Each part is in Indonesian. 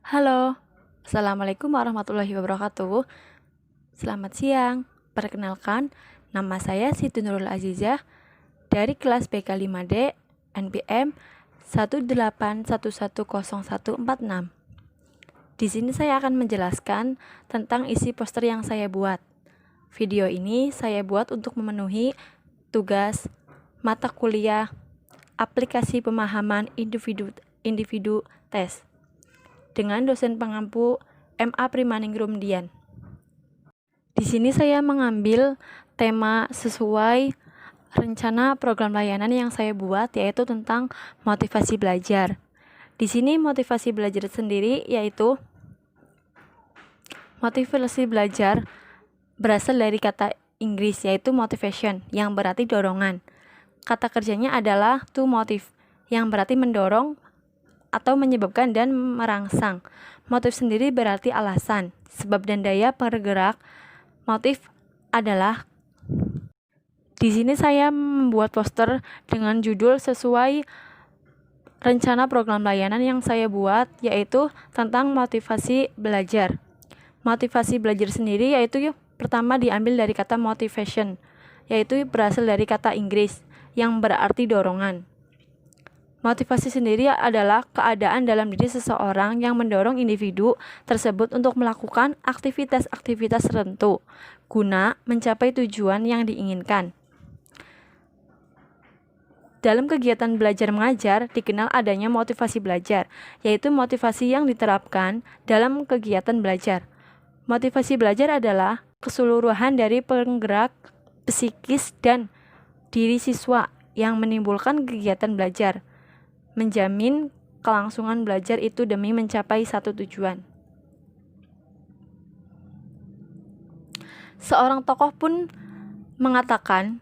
Halo, Assalamualaikum warahmatullahi wabarakatuh. Selamat siang, perkenalkan, nama saya Siti Nurul Azizah dari kelas BK 5D NPM 181100146. Di sini saya akan menjelaskan tentang isi poster yang saya buat. Video ini saya buat untuk memenuhi tugas mata kuliah aplikasi pemahaman individu tes dengan dosen pengampu MA Primaningrum Dian. Di sini saya mengambil tema sesuai rencana program layanan yang saya buat, yaitu tentang motivasi belajar. Di sini motivasi belajar sendiri yaitu motivasi belajar berasal dari kata Inggris yaitu motivation yang berarti dorongan. Kata kerjanya adalah to motive yang berarti mendorong atau menyebabkan dan merangsang. Motif sendiri berarti alasan, sebab dan daya penggerak. Motif adalah di sini saya membuat poster dengan judul sesuai rencana program layanan yang saya buat, yaitu tentang motivasi belajar. Motivasi belajar sendiri yaitu pertama diambil dari kata motivation, yaitu berasal dari kata Inggris yang berarti dorongan. Motivasi sendiri adalah keadaan dalam diri seseorang yang mendorong individu tersebut untuk melakukan aktivitas-aktivitas tertentu guna mencapai tujuan yang diinginkan. Dalam kegiatan belajar mengajar dikenal adanya motivasi belajar, yaitu motivasi yang diterapkan dalam kegiatan belajar. Motivasi belajar adalah keseluruhan dari penggerak psikis dan diri siswa yang menimbulkan kegiatan belajar, menjamin kelangsungan belajar itu demi mencapai satu tujuan. Seorang tokoh pun mengatakan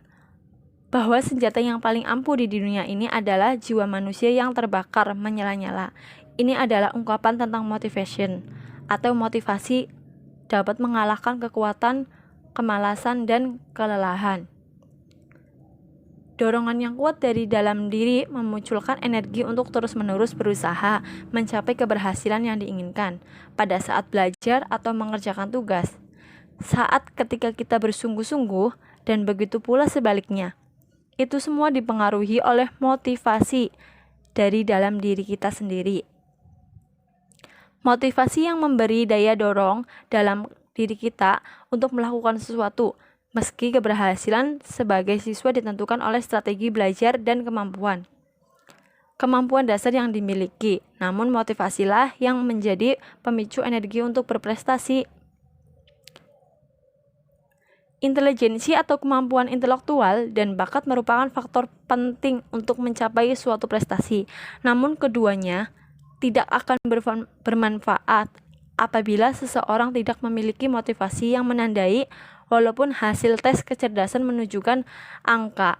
bahwa senjata yang paling ampuh di dunia ini adalah jiwa manusia yang terbakar menyala-nyala. Ini adalah ungkapan tentang motivation atau motivasi dapat mengalahkan kekuatan, kemalasan, dan kelelahan. Dorongan yang kuat dari dalam diri memunculkan energi untuk terus-menerus berusaha mencapai keberhasilan yang diinginkan pada saat belajar atau mengerjakan tugas. Saat ketika kita bersungguh-sungguh dan begitu pula sebaliknya. Itu semua dipengaruhi oleh motivasi dari dalam diri kita sendiri. Motivasi yang memberi daya dorong dalam diri kita untuk melakukan sesuatu. Meski keberhasilan sebagai siswa ditentukan oleh strategi belajar dan kemampuan dasar yang dimiliki, namun motivasilah yang menjadi pemicu energi untuk berprestasi. Intelijensi atau kemampuan intelektual dan bakat merupakan faktor penting untuk mencapai suatu prestasi, namun keduanya tidak akan bermanfaat apabila seseorang tidak memiliki motivasi yang menandai. Walaupun hasil tes kecerdasan menunjukkan angka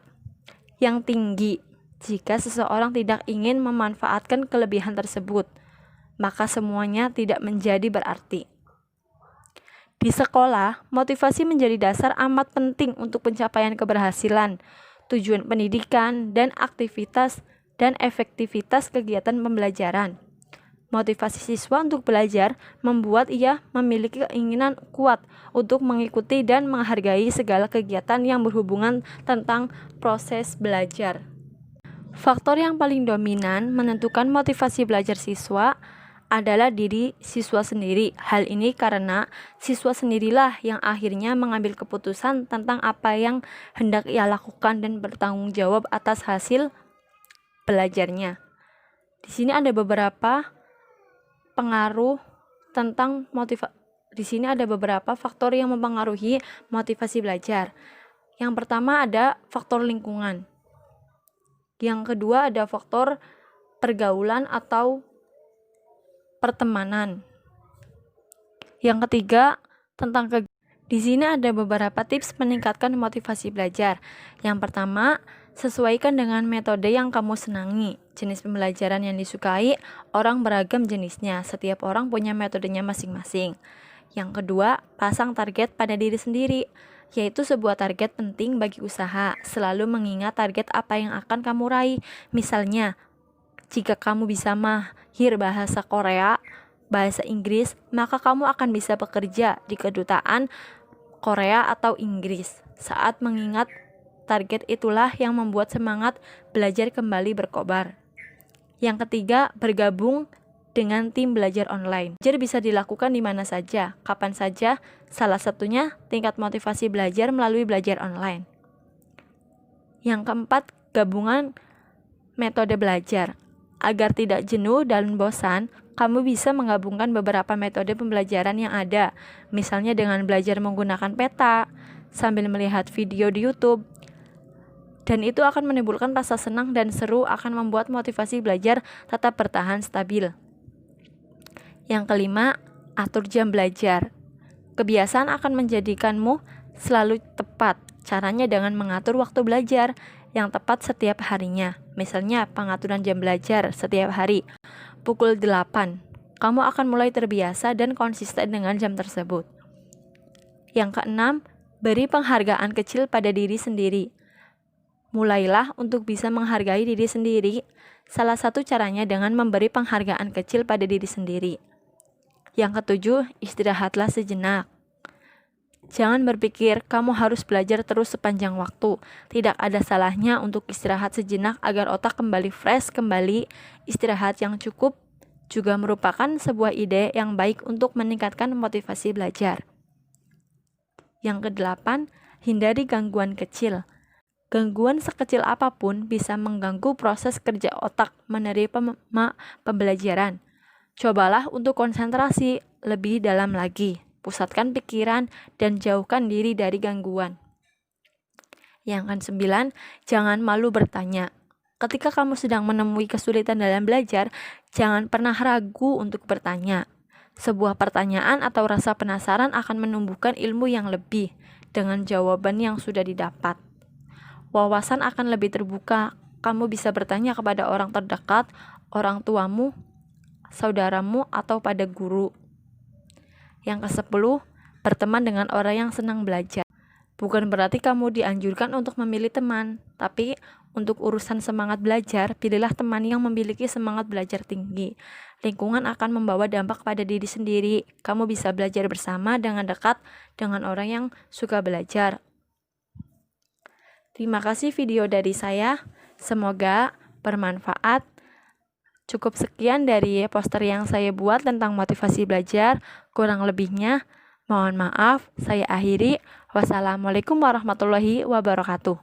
yang tinggi, jika seseorang tidak ingin memanfaatkan kelebihan tersebut, maka semuanya tidak menjadi berarti. Di sekolah, motivasi menjadi dasar amat penting untuk pencapaian keberhasilan, tujuan pendidikan, dan aktivitas dan efektivitas kegiatan pembelajaran. Motivasi siswa untuk belajar membuat ia memiliki keinginan kuat untuk mengikuti dan menghargai segala kegiatan yang berhubungan tentang proses belajar. Faktor yang paling dominan menentukan motivasi belajar siswa adalah diri siswa sendiri. Hal ini karena siswa sendirilah yang akhirnya mengambil keputusan tentang apa yang hendak ia lakukan dan bertanggung jawab atas hasil belajarnya. Di sini ada beberapa pengaruh tentang di sini ada beberapa faktor yang mempengaruhi motivasi belajar. Yang pertama ada faktor lingkungan. Yang kedua ada faktor pergaulan atau pertemanan. Yang ketiga tentang di sini ada beberapa tips meningkatkan motivasi belajar. Yang pertama, sesuaikan dengan metode yang kamu senangi. Jenis pembelajaran yang disukai, orang beragam jenisnya. Setiap orang punya metodenya masing-masing. Yang kedua, pasang target pada diri sendiri, yaitu sebuah target penting bagi usaha. Selalu mengingat target apa yang akan kamu raih. Misalnya, jika kamu bisa mahir bahasa Korea, bahasa Inggris, maka kamu akan bisa bekerja di kedutaan Korea atau Inggris. Saat mengingat target itulah yang membuat semangat belajar kembali berkobar. Yang ketiga, bergabung dengan tim belajar online. Belajar bisa dilakukan di mana saja, kapan saja, salah satunya tingkat motivasi belajar melalui belajar online. Yang keempat, gabungan metode belajar. Agar tidak jenuh dan bosan, kamu bisa menggabungkan beberapa metode pembelajaran yang ada, misalnya dengan belajar menggunakan peta, sambil melihat video di YouTube, dan itu akan menimbulkan rasa senang dan seru, akan membuat motivasi belajar tetap bertahan stabil. Yang kelima, atur jam belajar. Kebiasaan akan menjadikanmu selalu tepat. Caranya dengan mengatur waktu belajar yang tepat setiap harinya. Misalnya pengaturan jam belajar setiap hari pukul 8. Kamu akan mulai terbiasa dan konsisten dengan jam tersebut. Yang keenam, beri penghargaan kecil pada diri sendiri. Mulailah untuk bisa menghargai diri sendiri. Salah satu caranya dengan memberi penghargaan kecil pada diri sendiri. Yang ketujuh, istirahatlah sejenak. Jangan berpikir kamu harus belajar terus sepanjang waktu. Tidak ada salahnya untuk istirahat sejenak agar otak kembali fresh kembali. Istirahat yang cukup juga merupakan sebuah ide yang baik untuk meningkatkan motivasi belajar. Yang kedelapan, hindari gangguan kecil. Gangguan sekecil apapun bisa mengganggu proses kerja otak menerima pembelajaran. Cobalah untuk konsentrasi lebih dalam lagi. Pusatkan pikiran dan jauhkan diri dari gangguan. Yang ke-9, jangan malu bertanya. Ketika kamu sedang menemui kesulitan dalam belajar, jangan pernah ragu untuk bertanya. Sebuah pertanyaan atau rasa penasaran akan menumbuhkan ilmu yang lebih dengan jawaban yang sudah didapat. Wawasan akan lebih terbuka. Kamu bisa bertanya kepada orang terdekat, orang tuamu, saudaramu, atau pada guru. Yang ke-10, berteman dengan orang yang senang belajar. Bukan berarti kamu dianjurkan untuk memilih teman, tapi untuk urusan semangat belajar, pilihlah teman yang memiliki semangat belajar tinggi. Lingkungan akan membawa dampak pada diri sendiri. Kamu bisa belajar bersama dengan dekat dengan orang yang suka belajar. Terima kasih video dari saya, semoga bermanfaat. Cukup sekian dari poster yang saya buat tentang motivasi belajar, kurang lebihnya mohon maaf, saya akhiri. Wassalamualaikum warahmatullahi wabarakatuh.